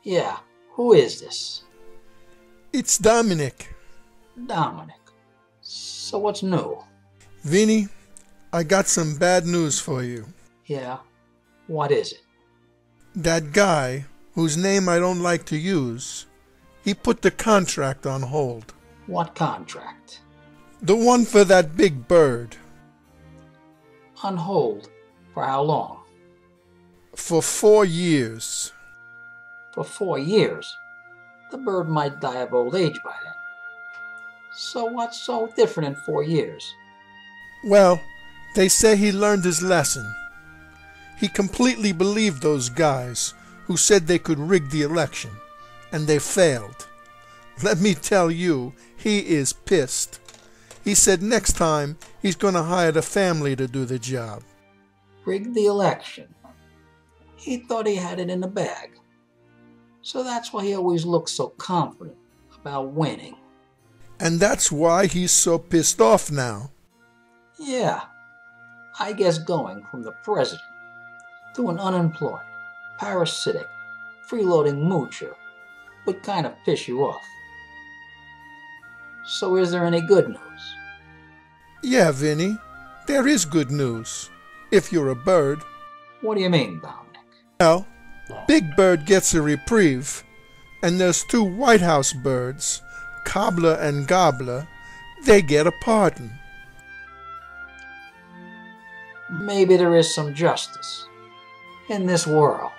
Yeah, who is this? It's Dominic. Dominic. So what's new? Vinny, I got some bad news for you. Yeah, what is it? That guy, whose name I don't like to use, he put the contract on hold. What contract? The one for that big bird. On hold? For how long? For 4 years. For 4 years? The bird might die of old age by then. So what's so different in 4 years? Well, they say he learned his lesson. He completely believed those guys who said they could rig the election, and they failed. Let me tell you, he is pissed. He said next time he's going to hire the family to do the job. Rig the election? He thought he had it in the bag. So that's why he always looks so confident about winning. And that's why he's so pissed off now. Yeah, I guess going from the president to an unemployed, parasitic, freeloading moocher would kind of piss you off. So is there any good news? Yeah, Vinny, there is good news, if you're a bird. What do you mean, Dominic? Well, Big Bird gets a reprieve, and there's 2 White House birds, Cobbler and Gobbler, they get a pardon. Maybe there is some justice in this world.